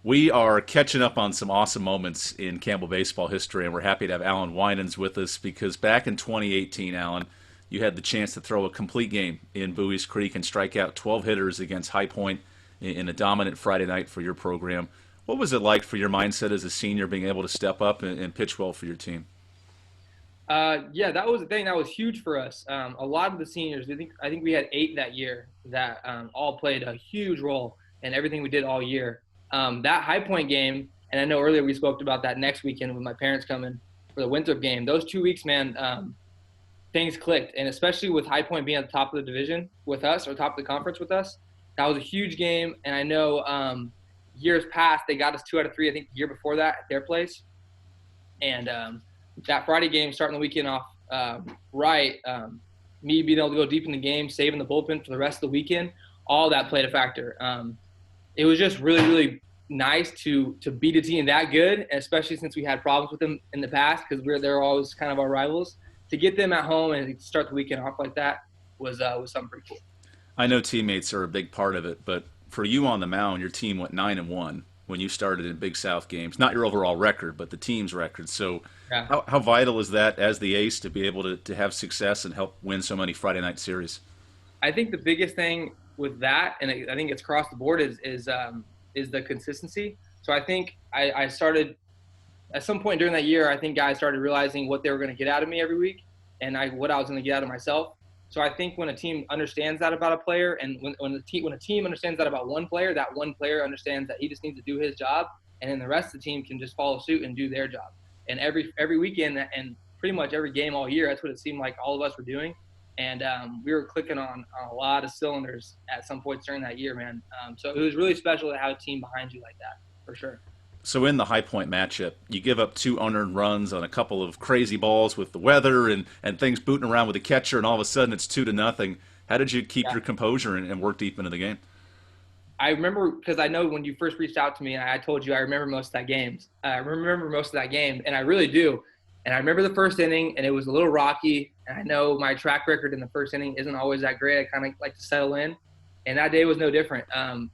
We are catching up on some awesome moments in Campbell baseball history, and we're happy to have Allan Winans with us because back in 2018, Allan, you had the chance to throw a complete game in Bowie's Creek and strike out 12 hitters against High Point in a dominant Friday night for your program. What was it like for your mindset as a senior being able to step up and pitch well for your team? Yeah, that was the thing that was huge for us. A lot of the seniors, I think we had 8 that year that all played a huge role in everything we did all year. That High Point game, and I know earlier we spoke about that next weekend with my parents coming for the Winthrop game. Those 2 weeks, man, things clicked, and especially with High Point being at the top of the division with us or top of the conference with us, that was a huge game. And I know years past they got us 2 out of 3. I think the year before that at their place, and that Friday game starting the weekend off right, me being able to go deep in the game, saving the bullpen for the rest of the weekend, all that played a factor. It was just really, really nice to beat a team that good, especially since we had problems with them in the past because they're always kind of our rivals. To get them at home and start the weekend off like that was something pretty cool. I know teammates are a big part of it, but for you on the mound, your team went 9-1 when you started in Big South games. Not your overall record, but the team's record. So Yeah. how vital is that as the ace to be able to have success and help win so many Friday night series? I think the biggest thing with that, and I think it's across the board, is the consistency. So I think I started at some point during that year. I think guys started realizing what they were going to get out of me every week, and what I was going to get out of myself. So I think when a team understands that about a player, and when a team understands that about one player, that one player understands that he just needs to do his job, and then the rest of the team can just follow suit and do their job. And every weekend and pretty much every game all year, that's what it seemed like all of us were doing. And we were clicking on a lot of cylinders at some points during that year, man. So it was really special to have a team behind you like that, for sure. So in the High Point matchup, you give up 2 unearned runs on a couple of crazy balls with the weather and things booting around with the catcher, and all of a sudden it's 2-0. How did you keep Yeah. your composure and work deep into the game? I remember because I know when you first reached out to me, I told you I remember most of that games. I remember most of that game, and I really do. And I remember the first inning, and it was a little rocky. And I know my track record in the first inning isn't always that great. I kind of like to settle in. And that day was no different.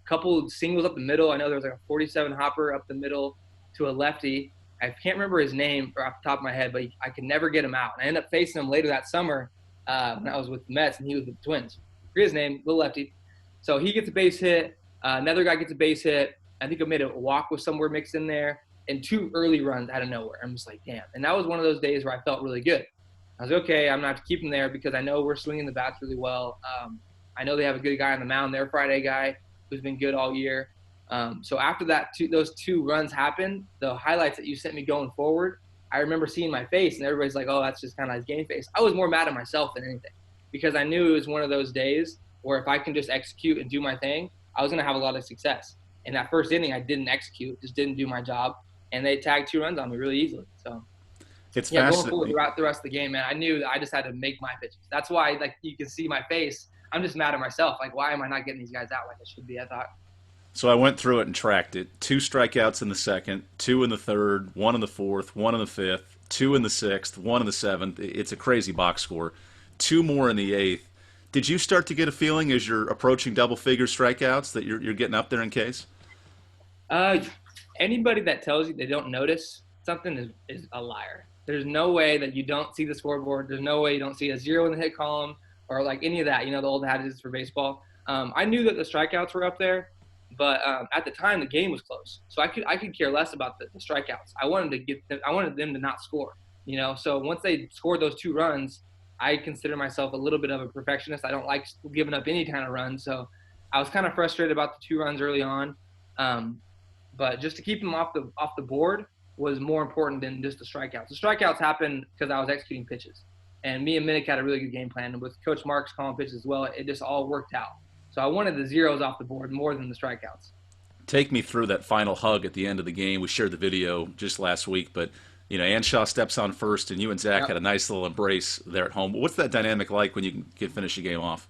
Couple singles up the middle. I know there was like a 47 hopper up the middle to a lefty. I can't remember his name off the top of my head, but I could never get him out. And I ended up facing him later that summer when I was with the Mets, and he was with the Twins. I forget his name, little lefty. So he gets a base hit. Another guy gets a base hit. I think I made a walk with somewhere mixed in there, and 2 early runs out of nowhere. I'm just like, damn. And that was one of those days where I felt really good. I was like, okay, I'm going to have to keep him there because I know we're swinging the bats really well. I know they have a good guy on the mound, their Friday guy, who's been good all year. So after those 2 runs happened, the highlights that you sent me going forward, I remember seeing my face, and everybody's like, oh, that's just kind of his game face. I was more mad at myself than anything because I knew it was one of those days where if I can just execute and do my thing, I was going to have a lot of success. In that first inning, I didn't execute, just didn't do my job, and they tagged 2 runs on me really easily. So, It's yeah, going forward fascinating. throughout the rest of the game, man, I knew that I just had to make my pitches. That's why, like, you can see my face. I'm just mad at myself. Like, why am I not getting these guys out like I should be? I thought. So I went through it and tracked it. 2 strikeouts in the second, 2 in the third, 1 in the fourth, 1 in the fifth, 2 in the sixth, 1 in the seventh. It's a crazy box score. 2 more in the eighth. Did you start to get a feeling as you're approaching double-figure strikeouts that you're getting up there in case? Uh, Anybody that tells you they don't notice something is a liar. There's no way that you don't see the scoreboard. There's no way you don't see a 0 in the hit column or like any of that. You know, the old adages for baseball. I knew that the strikeouts were up there, but at the time the game was close, so I could care less about the strikeouts. I wanted them to not score. You know, so once they scored those 2 runs, I consider myself a little bit of a perfectionist. I don't like giving up any kind of run, so I was kind of frustrated about the 2 runs early on. But just to keep them off the board was more important than just the strikeouts. The strikeouts happened because I was executing pitches, and me and Minnick had a really good game plan. And with Coach Marks calling pitches as well, it just all worked out. So I wanted the zeros off the board more than the strikeouts. Take me through that final hug at the end of the game. We shared the video just last week, but Anshaw steps on first, and you and Zach Yep. had a nice little embrace there at home. What's that dynamic like when you can finish a game off?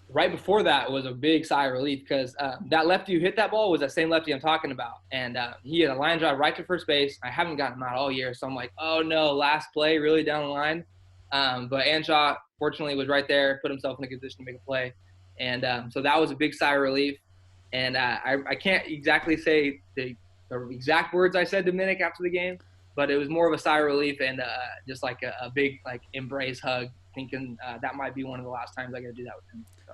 Right before that was a big sigh of relief because that lefty who hit that ball was that same lefty I'm talking about. And he had a line drive right to first base. I haven't gotten him out all year, so I'm like, oh, no, last play, really down the line. But Anshaw, fortunately, was right there, put himself in a position to make a play. And so that was a big sigh of relief. And I can't exactly say the the exact words I said to Minnick after the game, but it was more of a sigh of relief and just like a big like embrace hug, thinking that might be one of the last times I got to do that with him. So.